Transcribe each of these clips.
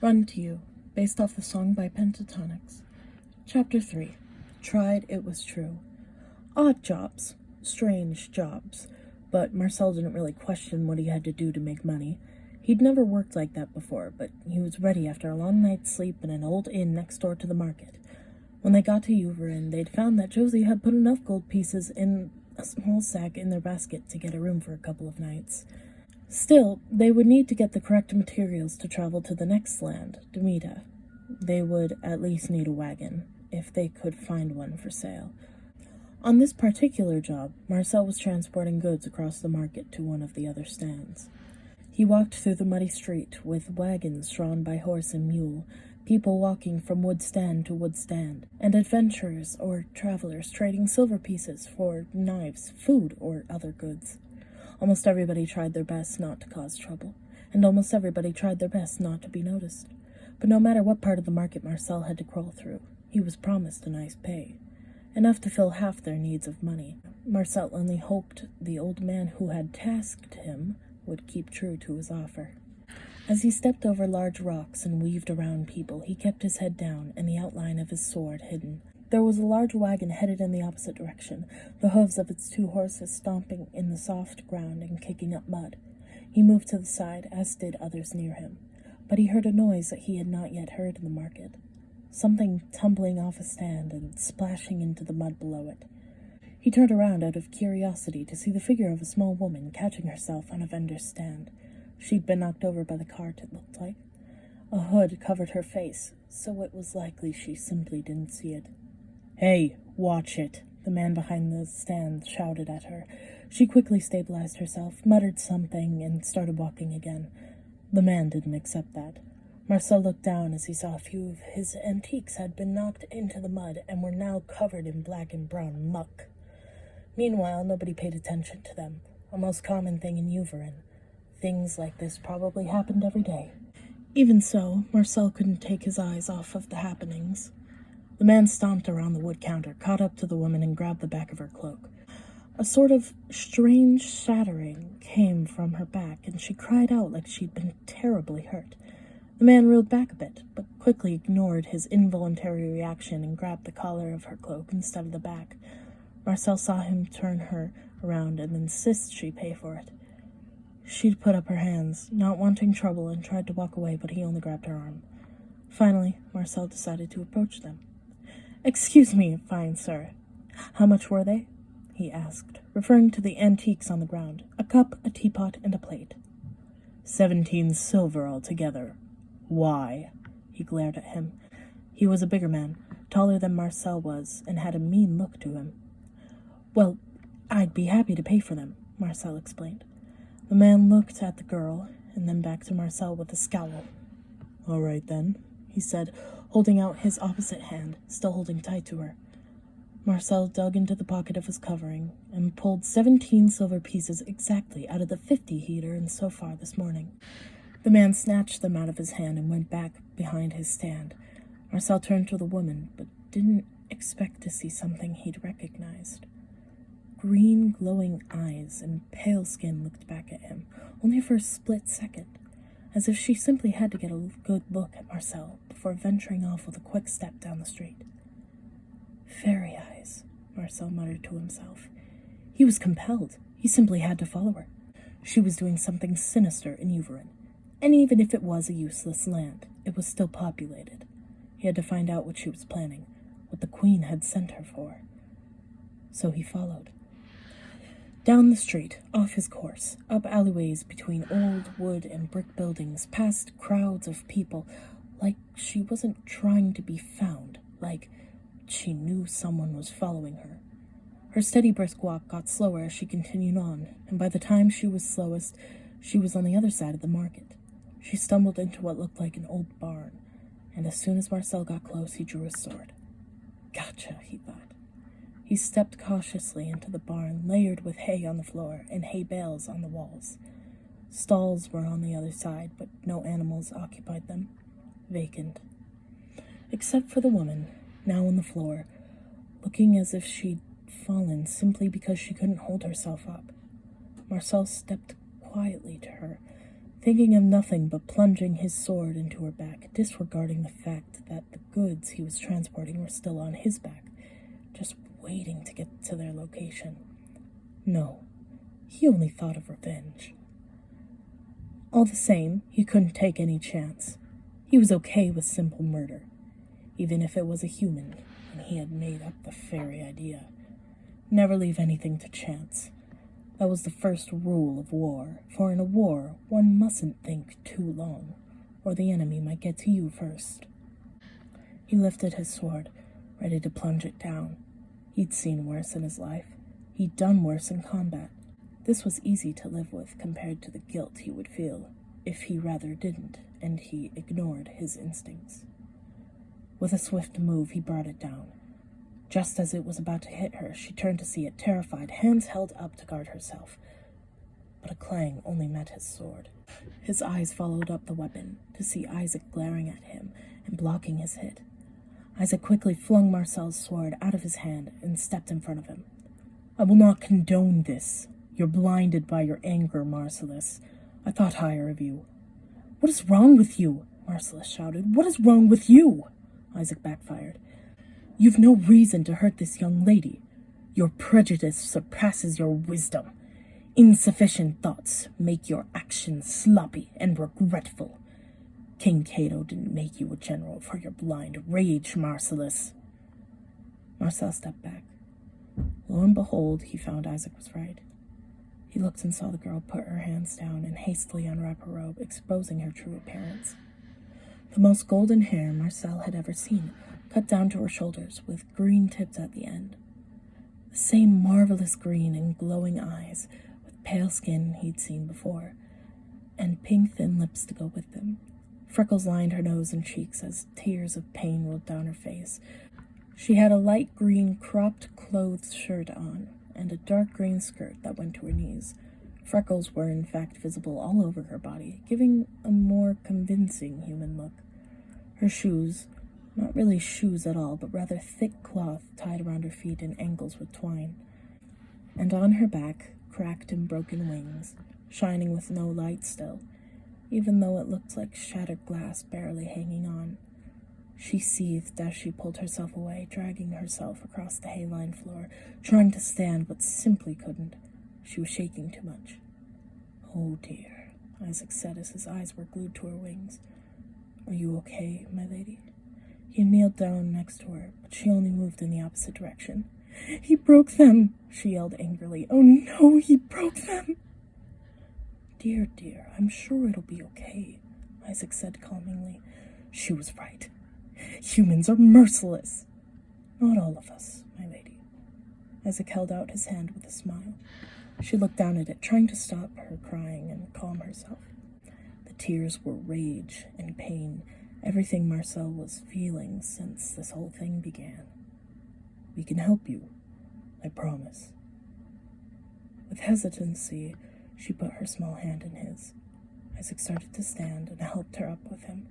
Run to You, based off the song by Pentatonics. Chapter 3. Tried It Was True. Odd jobs. Strange jobs. But Marcel didn't really question what he had to do to make money. He'd never worked like that before, but he was ready after a long night's sleep in an old inn next door to the market. When they got to Uverin, they'd found that Josie had put enough gold pieces in a small sack in their basket to get a room for a couple of nights. Still, they would need to get the correct materials to travel to the next land, Demeta. They would at least need a wagon, if they could find one for sale. On this particular job, Marcel was transporting goods across the market to one of the other stands. He walked through the muddy street with wagons drawn by horse and mule, people walking from wood stand to wood stand, and adventurers or travelers trading silver pieces for knives, food, or other goods. Almost everybody tried their best not to cause trouble, and almost everybody tried their best not to be noticed. But no matter what part of the market Marcel had to crawl through, he was promised a nice pay. Enough to fill half their needs of money. Marcel only hoped the old man who had tasked him would keep true to his offer. As he stepped over large rocks and weaved around people, he kept his head down and the outline of his sword hidden. There was a large wagon headed in the opposite direction, the hooves of its 2 horses stomping in the soft ground and kicking up mud. He moved to the side, as did others near him, but he heard a noise that he had not yet heard in the market. Something tumbling off a stand and splashing into the mud below it. He turned around out of curiosity to see the figure of a small woman catching herself on a vendor's stand. She'd been knocked over by the cart, it looked like. A hood covered her face, so it was likely she simply didn't see it. "Hey, watch it," the man behind the stand shouted at her. She quickly stabilized herself, muttered something, and started walking again. The man didn't accept that. Marcel looked down as he saw a few of his antiques had been knocked into the mud and were now covered in black and brown muck. Meanwhile, nobody paid attention to them, a most common thing in Uverin. Things like this probably happened every day. Even so, Marcel couldn't take his eyes off of the happenings. The man stomped around the wood counter, caught up to the woman, and grabbed the back of her cloak. A sort of strange shattering came from her back, and she cried out like she'd been terribly hurt. The man reeled back a bit, but quickly ignored his involuntary reaction and grabbed the collar of her cloak instead of the back. Marcel saw him turn her around and insist she pay for it. She'd put up her hands, not wanting trouble, and tried to walk away, but he only grabbed her arm. Finally, Marcel decided to approach them. "Excuse me, fine sir. How much were they?" he asked, referring to the antiques on the ground, a cup, a teapot, and a plate. 17 silver altogether. Why?" He glared at him. He was a bigger man, taller than Marcel was, and had a mean look to him. "Well, I'd be happy to pay for them," Marcel explained. The man looked at the girl, and then back to Marcel with a scowl. "All right, then," he said, holding out his opposite hand, still holding tight to her. Marcel dug into the pocket of his covering and pulled 17 silver pieces exactly out of the 50 he'd earned so far this morning. The man snatched them out of his hand and went back behind his stand. Marcel turned to the woman, but didn't expect to see something he'd recognized. Green, glowing eyes and pale skin looked back at him, only for a split second, as if she simply had to get a good look at Marcel before venturing off with a quick step down the street. "Fairy eyes," Marcel muttered to himself. He was compelled. He simply had to follow her. She was doing something sinister in Uverin, and even if it was a useless land, it was still populated. He had to find out what she was planning, what the Queen had sent her for. So he followed. Down the street, off his course, up alleyways between old wood and brick buildings, past crowds of people, like she wasn't trying to be found, like she knew someone was following her. Her steady brisk walk got slower as she continued on, and by the time she was slowest, she was on the other side of the market. She stumbled into what looked like an old barn, and as soon as Marcel got close, he drew his sword. "Gotcha," he thought. He stepped cautiously into the barn, layered with hay on the floor and hay bales on the walls. Stalls were on the other side, but no animals occupied them. Vacant. Except for the woman, now on the floor, looking as if she'd fallen simply because she couldn't hold herself up. Marcel stepped quietly to her, thinking of nothing but plunging his sword into her back, disregarding the fact that the goods he was transporting were still on his back, just waiting to get to their location. No, he only thought of revenge. All the same, he couldn't take any chance. He was okay with simple murder, even if it was a human, and he had made up the fairy idea. Never leave anything to chance. That was the first rule of war, for in a war, one mustn't think too long, or the enemy might get to you first. He lifted his sword, ready to plunge it down. He'd seen worse in his life. He'd done worse in combat. This was easy to live with compared to the guilt he would feel if he rather didn't, and he ignored his instincts. With a swift move, he brought it down. Just as it was about to hit her, she turned to see it, terrified, hands held up to guard herself. But a clang only met his sword. His eyes followed up the weapon to see Isaac glaring at him and blocking his hit. Isaac quickly flung Marcel's sword out of his hand and stepped in front of him. "I will not condone this. You're blinded by your anger, Marcellus. I thought higher of you." "What is wrong with you?" Marcellus shouted. "What is wrong with you?" Isaac backfired. "You've no reason to hurt this young lady. Your prejudice surpasses your wisdom. Insufficient thoughts make your actions sloppy and regretful. King Cato didn't make you a general for your blind rage, Marcellus." Marcel stepped back. Lo and behold, he found Isaac was right. He looked and saw the girl put her hands down and hastily unwrap her robe, exposing her true appearance. The most golden hair Marcel had ever seen, cut down to her shoulders with green tips at the end. The same marvelous green and glowing eyes, with pale skin he'd seen before, and pink thin lips to go with them. Freckles lined her nose and cheeks as tears of pain rolled down her face. She had a light green cropped clothes shirt on, and a dark green skirt that went to her knees. Freckles were in fact visible all over her body, giving a more convincing human look. Her shoes, not really shoes at all, but rather thick cloth tied around her feet in angles with twine. And on her back, cracked and broken wings, shining with no light still, even though it looked like shattered glass barely hanging on. She seethed as she pulled herself away, dragging herself across the hay-lined floor, trying to stand but simply couldn't. She was shaking too much. "Oh dear," Isaac said as his eyes were glued to her wings. "Are you okay, my lady?" He kneeled down next to her, but she only moved in the opposite direction. "He broke them!" she yelled angrily. "Oh no, he broke them!" Dear, I'm sure it'll be okay," Isaac said calmingly. She was right. Humans are merciless. "Not all of us, my lady." Isaac held out his hand with a smile. She looked down at it, trying to stop her crying and calm herself. The tears were rage and pain, everything Marcel was feeling since this whole thing began. "We can help you, I promise." With hesitancy, she put her small hand in his. Isaac started to stand and helped her up with him.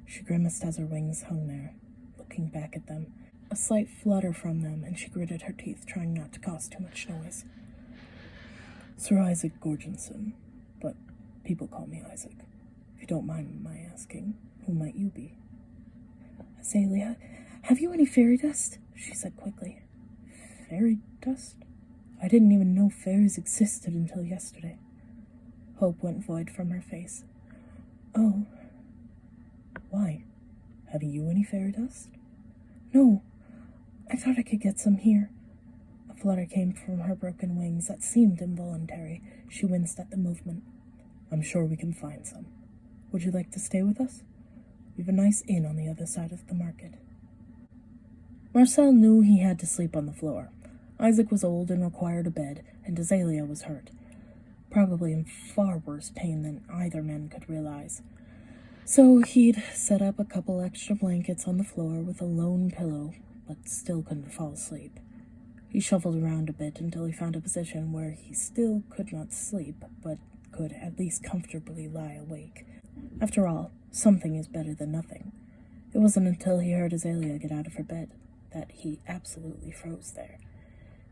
She grimaced as her wings hung there, looking back at them. A slight flutter from them, and she gritted her teeth, trying not to cause too much noise. "Sir Isaac Gorgenson, but people call me Isaac. If you don't mind my asking, who might you be?" "Azalea, have you any fairy dust?" she said quickly. "Fairy dust? I didn't even know fairies existed until yesterday." Hope went void from her face. "Oh. Why? Have you any fairy dust?" "No. I thought I could get some here." A flutter came from her broken wings that seemed involuntary. She winced at the movement. "I'm sure we can find some. Would you like to stay with us? We've a nice inn on the other side of the market." Marcel knew he had to sleep on the floor. Isaac was old and required a bed, and Azalea was hurt, probably in far worse pain than either man could realize. So he'd set up a couple extra blankets on the floor with a lone pillow, but still couldn't fall asleep. He shuffled around a bit until he found a position where he still could not sleep, but could at least comfortably lie awake. After all, something is better than nothing. It wasn't until he heard Azalea get out of her bed that he absolutely froze there.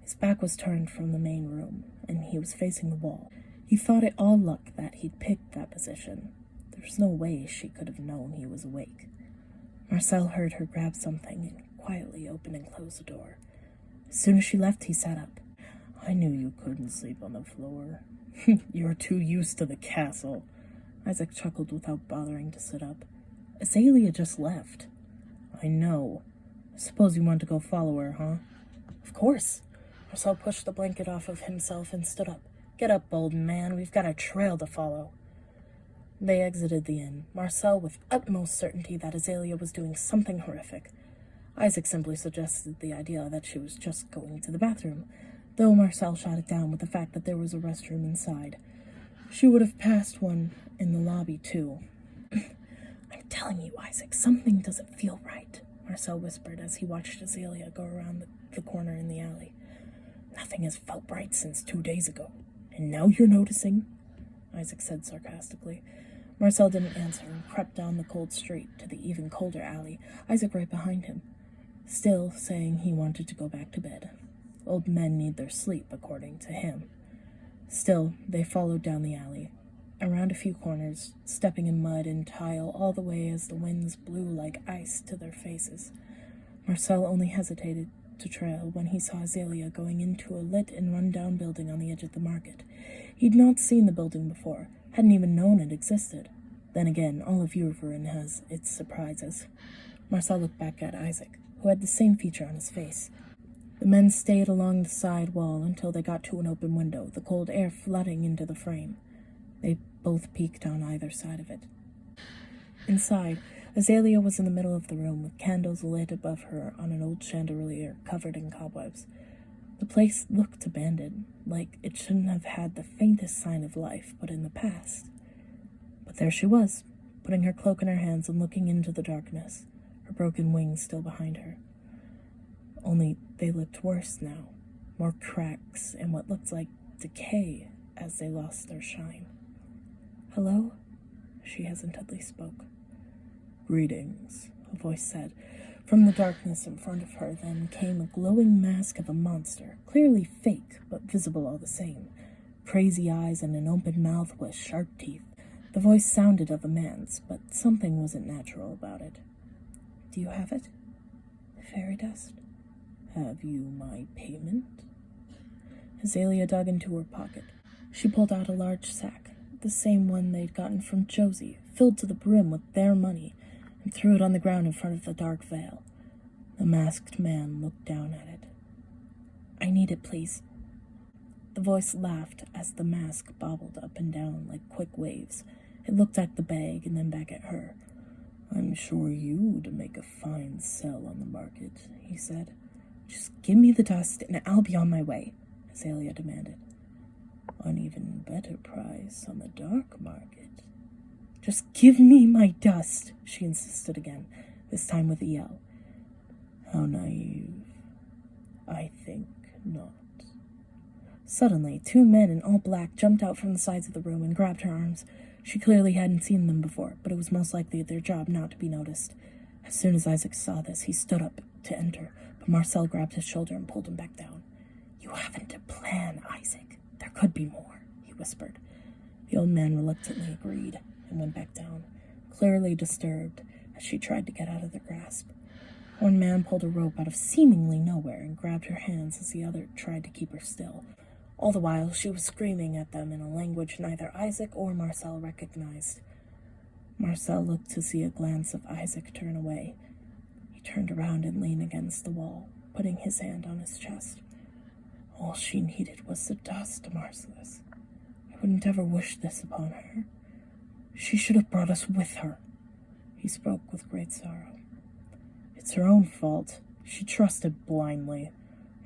His back was turned from the main room, and he was facing the wall. He thought it all luck that he'd picked that position. There's no way she could have known he was awake. Marcel heard her grab something and quietly open and close the door. As soon as she left, he sat up. I knew you couldn't sleep on the floor. You're too used to the castle. Isaac chuckled without bothering to sit up. Azalea just left. I know. I suppose you want to go follow her, huh? Of course. Marcel pushed the blanket off of himself and stood up. Get up, old man. We've got a trail to follow. They exited the inn, Marcel with utmost certainty that Azalea was doing something horrific. Isaac simply suggested the idea that she was just going to the bathroom, though Marcel shot it down with the fact that there was a restroom inside. She would have passed one in the lobby, too. I'm telling you, Isaac, something doesn't feel right, Marcel whispered as he watched Azalea go around the corner in the alley. Nothing has felt right since 2 days ago. And now you're noticing? Isaac said sarcastically. Marcel didn't answer and crept down the cold street to the even colder alley, Isaac right behind him, still saying he wanted to go back to bed. Old men need their sleep, according to him. Still, they followed down the alley, around a few corners, stepping in mud and tile all the way as the winds blew like ice to their faces. Marcel only hesitated to trail when he saw Azalea going into a lit and run-down building on the edge of the market. He'd not seen the building before, hadn't even known it existed. Then again, all of Uruverin has its surprises. Marcel looked back at Isaac, who had the same feature on his face. The men stayed along the side wall until they got to an open window, the cold air flooding into the frame. They both peeked on either side of it. Inside, Azalea was in the middle of the room with candles lit above her on an old chandelier covered in cobwebs. The place looked abandoned, like it shouldn't have had the faintest sign of life but in the past. But there she was, putting her cloak in her hands and looking into the darkness, her broken wings still behind her. Only they looked worse now, more cracks and what looked like decay as they lost their shine. Hello? She hesitantly spoke. Greetings, a voice said. From the darkness in front of her then came a glowing mask of a monster, clearly fake, but visible all the same. Crazy eyes and an open mouth with sharp teeth. The voice sounded of a man's, but something wasn't natural about it. Do you have it? Fairy dust? Have you my payment? Azalea dug into her pocket. She pulled out a large sack, the same one they'd gotten from Josie, filled to the brim with their money, and threw it on the ground in front of the dark veil. The masked man looked down at it. I need it, please. The voice laughed as the mask bobbled up and down like quick waves. It looked at the bag and then back at her. I'm sure you'd make a fine sell on the market, he said. Just give me the dust and I'll be on my way, Azalea demanded. An even better price on the dark market. Just give me my dust, she insisted again, this time with a yell. How naive. I think not. Suddenly, 2 men in all black jumped out from the sides of the room and grabbed her arms. She clearly hadn't seen them before, but it was most likely their job not to be noticed. As soon as Isaac saw this, he stood up to enter, but Marcel grabbed his shoulder and pulled him back down. You haven't a plan, Isaac. There could be more, he whispered. The old man reluctantly agreed and went back down, clearly disturbed as she tried to get out of their grasp. One man pulled a rope out of seemingly nowhere and grabbed her hands as the other tried to keep her still. All the while, she was screaming at them in a language neither Isaac or Marcel recognized. Marcel looked to see a glance of Isaac turn away. He turned around and leaned against the wall, putting his hand on his chest. All she needed was the dust, Marcellus. I wouldn't ever wish this upon her. She should have brought us with her. He spoke with great sorrow. It's her own fault. She trusted blindly.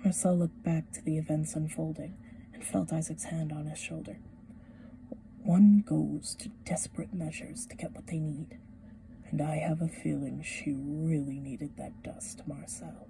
Marcel looked back to the events unfolding and felt Isaac's hand on his shoulder. One goes to desperate measures to get what they need, and I have a feeling she really needed that dust, Marcel.